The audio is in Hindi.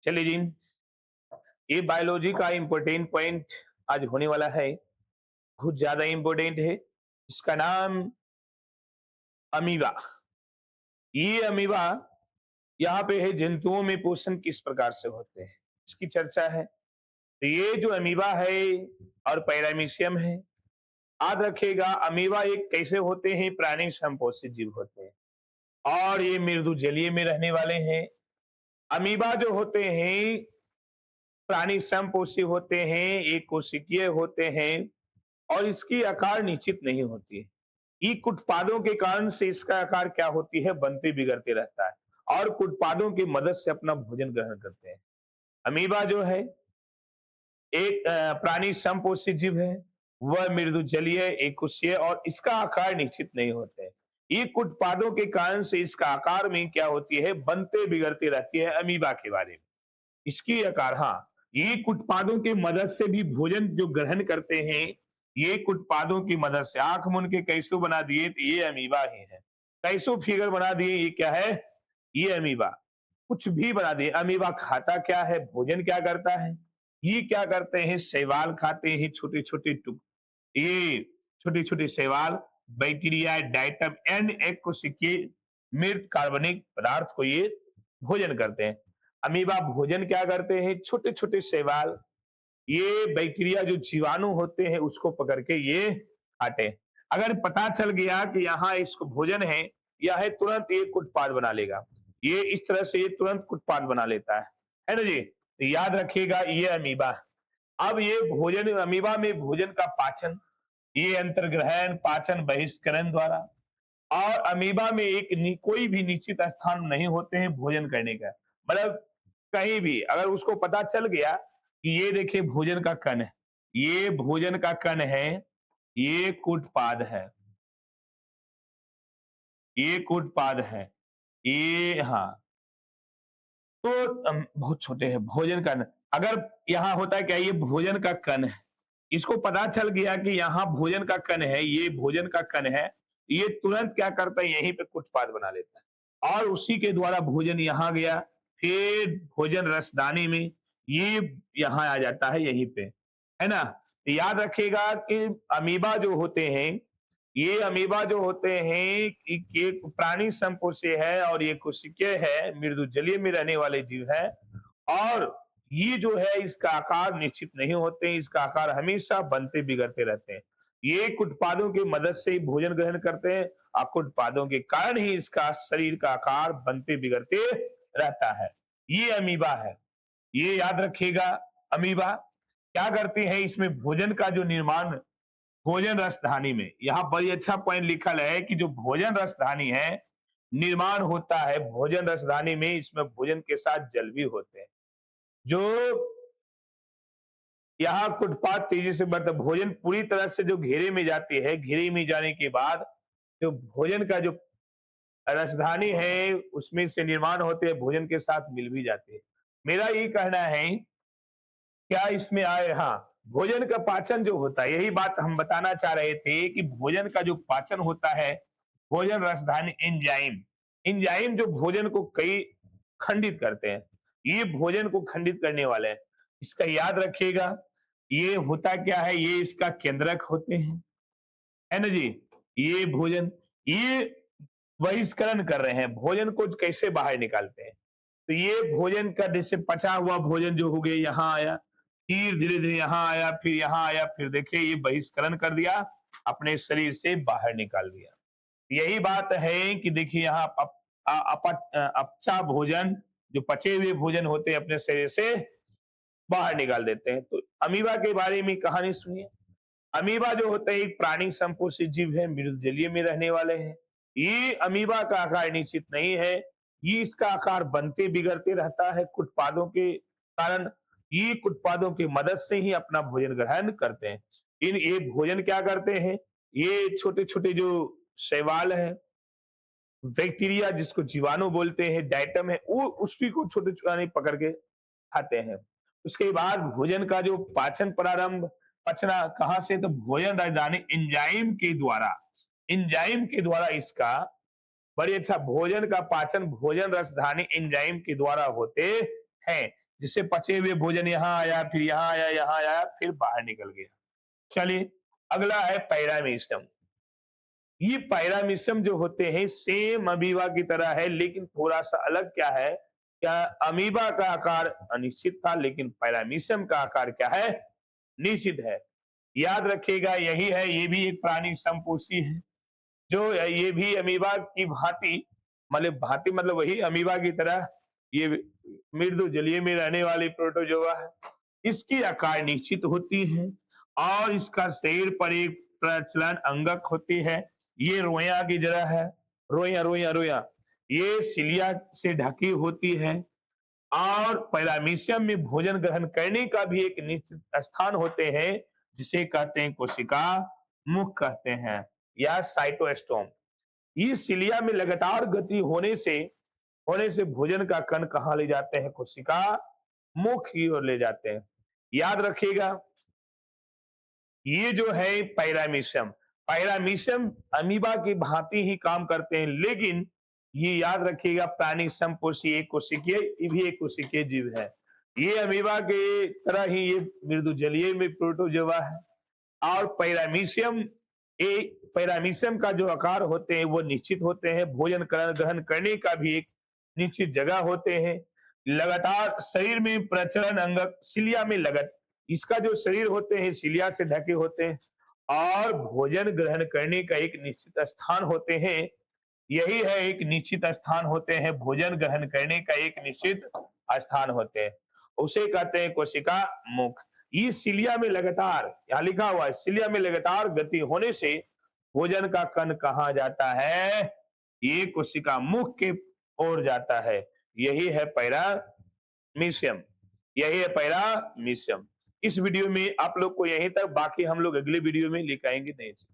चलिए जी, ये बायोलॉजी का इम्पोर्टेंट पॉइंट आज होने वाला है, बहुत ज़्यादा इम्पोर्टेंट है। इसका नाम अमीबा। ये अमीबा यहाँ पे है जंतुओं में पोषण किस प्रकार से होते हैं, इसकी चर्चा है। तो ये जो अमीबा है और पैरामीशियम है, याद रखिएगा अमीबा एक कैसे होते हैं, प्राणी संपोषित जीव होते हैं और ये मृदु जलीय में रहने वाले हैं। अमीबा जो होते हैं प्राणी समपोषी होते हैं, एक कोशिकीय होते हैं और इसकी आकार निश्चित नहीं होती है। ई उत्पादों के कारण से इसका आकार क्या होती है, बनते बिगड़ते रहता है और उत्पादों की मदद से अपना भोजन ग्रहण करते हैं। अमीबा जो है एक प्राणी समपोषी जीव है, वह मृदु जलीय एक कोशीय और इसका आकार निश्चित नहीं होते हैं। ई उत्पादों के कारण से इसका आकार में क्या होती है, बनते बिगड़ती रहती है। अमीबा के बारे में इसकी आकार, हाँ, ये उत्पादों की मदद से भी भोजन जो ग्रहण करते हैं, ये उत्पादों की मदद से आंख मुन के कैसो बना दिए तो ये अमीबा ही है। कैसो फिगर बना दिए, ये क्या है, ये अमीबा। कुछ भी बना दिए। अमीबा खाता क्या है, भोजन क्या करता है, ये क्या करते हैं, शैवाल खाते हैं, छोटे छोटे टुक ये छोटे छोटे शैवाल, बैक्टीरिया, डाइटम एंड एक कोशिकीय मृत कार्बनिक पदार्थ को ये भोजन करते हैं। अमीबा भोजन क्या करते हैं, छोटे छोटे शैवाल, ये बैक्टीरिया जो जीवाणु होते हैं उसको पकड़ के ये खाते हैं। अगर पता चल गया कि यहाँ इसको भोजन है, है तुरंत एक उत्पाद बना लेगा। ये इस तरह से ये तुरंत उत्पाद बना लेता है ना जी। तो याद रखिएगा ये अमीबा। अब ये भोजन, अमीबा में भोजन का पाचन, ये अंतर्ग्रहण पाचन बहिष्करण द्वारा, और अमीबा में कोई भी निश्चित स्थान नहीं होते हैं भोजन करने का। मतलब कहीं भी अगर उसको पता चल गया कि ये देखिए भोजन का कण है, ये भोजन का कण है, ये कूटपाद है, ये कूटपाद है, ये, हाँ, तो बहुत छोटे हैं भोजन का अगर यहाँ होता है क्या, ये भोजन का कण है, इसको पता चल गया कि यहाँ भोजन का कण है, ये भोजन का कण है, ये तुरंत क्या करता है, यहीं पे उत्पाद बना लेता है और उसी के द्वारा भोजन यहाँ गया, फिर भोजन रसदानी में ये यहाँ आ जाता है, यहीं पे, है ना। तो याद रखिएगा कि अमीबा जो होते हैं, ये अमीबा जो होते हैं ये प्राणी संपोषी है और ये कोशिकीय है, मृदु जलीय में रहने वाले जीव है और ये जो है इसका आकार निश्चित नहीं होते, इसका आकार हमेशा बनते बिगड़ते रहते हैं। ये उत्पादों की मदद से ही भोजन ग्रहण करते हैं और उत्पादों के कारण ही इसका शरीर का आकार बनते बिगड़ते रहता है। ये अमीबा है, ये याद रखिएगा। अमीबा क्या करती है, इसमें भोजन का जो निर्माण, भोजन रसधानी में, यहाँ बड़ी अच्छा पॉइंट लिखल है कि जो भोजन रसधानी है, निर्माण होता है भोजन रसधानी में, इसमें भोजन के साथ जल भी होते हैं। जो यहाँ उत्पाद तेजी से बढ़ता, भोजन पूरी तरह से जो घेरे में जाती है, घेरे में जाने के बाद जो भोजन का जो राजधानी है उसमें से निर्माण होते हैं, भोजन के साथ मिल भी जाते हैं। मेरा ये कहना है, क्या इसमें आए, हाँ, भोजन का पाचन जो होता है, यही बात हम बताना चाह रहे थे कि भोजन का जो पाचन होता है, भोजन राजधानी एंजाइम, एंजाइम जो भोजन को कई खंडित करते हैं, ये भोजन को खंडित करने वाले हैं। इसका याद रखिएगा, ये होता क्या है, ये इसका केंद्रक होते हैं, है ना जी। ये भोजन, ये बहिष्करण कर रहे हैं, भोजन को कैसे बाहर निकालते हैं। तो ये भोजन का जैसे पचा हुआ भोजन जो हो गया, यहाँ आया, फिर धीरे धीरे यहाँ आया, फिर यहाँ आया, फिर देखिए ये बहिष्करण कर दिया, अपने शरीर से बाहर निकाल दिया। यही बात है कि देखिए यहाँ अपचा भोजन, जो पचे हुए भोजन होते हैं अपने शरीर से बाहर निकाल देते हैं। तो अमीबा के बारे में कहानी सुनिए। अमीबा जो होते हैं एक प्राणी संपोषित जीव है, मृदजलीय में रहने वाले हैं। ये अमीबा का आकार निश्चित नहीं है, ये इसका आकार बनते बिगड़ते रहता है उत्पादों के कारण। ये उत्पादों की मदद से ही अपना भोजन ग्रहण करते हैं। इन ये भोजन क्या करते हैं, ये छोटे छोटे जो शैवाल है, बैक्टीरिया जिसको जीवाणु बोलते हैं, डाइटम है, वो उसी को छोटे छोटे पकड़ के खाते हैं। उसके बाद भोजन का जो पाचन प्रारंभ, पचना कहाँ से, तो भोजन राजधानी एंजाइम के द्वारा, एंजाइम के द्वारा इसका, बड़ी अच्छा, भोजन का पाचन भोजन रसधानी एंजाइम के द्वारा होते हैं। जिससे पचे हुए भोजन यहाँ आया, फिर यहाँ आया, यहाँ आया, फिर बाहर निकल गया। चलिए, अगला है पैरामीशियम। ये पैरामीशियम जो होते हैं सेम अमीबा की तरह है, लेकिन थोड़ा सा अलग क्या है, क्या अमीबा का आकार अनिश्चित था, लेकिन पैरामीशियम का आकार क्या है, निश्चित है। याद रखिएगा, यही है, ये भी एक प्राणी समपोषी है, जो ये भी अमीबा की भांति, मतलब भांति मतलब वही अमीबा की तरह ये मृदु जलीय में रहने वाली प्रोटोजोआ है। इसकी आकार निश्चित होती है और इसका शरीर पर एक प्रचलन अंगक होती है। ये रोया की जगह है, रोया रोया रोया, ये सिलिया से ढकी होती है और पैरामीशियम में भोजन ग्रहण करने का भी एक निश्चित स्थान होते हैं, जिसे कहते हैं कोशिका मुख कहते हैं या साइटोस्टोम। ये सिलिया में लगातार गति होने से भोजन का कण कहाँ ले जाते हैं, कोशिका मुख की ओर ले जाते हैं। याद रखिएगा, ये जो है पैरामीशियम, पैरामीशियम अमीबा की भांति ही काम करते हैं, लेकिन ये याद रखिएगा प्राणी समपोषी एक कोशिकीय, ये भी एक कोशिकीय जीव है। ये अमीबा के तरह ही ये मृदु जलीय में प्रोटोजोआ है और पैरामीशियम का जो आकार होते हैं वो निश्चित होते हैं, भोजन ग्रहण करने का भी एक निश्चित जगह होते हैं, लगातार शरीर में प्रचलन अंगक सिलिया में लगत, इसका जो शरीर होते हैं सिलिया से ढके होते हैं और भोजन ग्रहण करने का एक निश्चित स्थान होते हैं। यही है, एक निश्चित स्थान होते हैं, भोजन ग्रहण करने का एक निश्चित स्थान होते हैं, उसे कहते हैं कोशिका मुख। ये सिलिया में लगातार, यहाँ लिखा हुआ है, सिलिया में लगातार गति होने से भोजन का कण कहाँ जाता है, ये कोशिका मुख के ओर जाता है। यही है पैरामीशियम, यही है पैरामीशियम। इस वीडियो में आप लोग को यहीं तक, बाकी हम लोग अगले वीडियो में लेकर आएंगे नए चीज।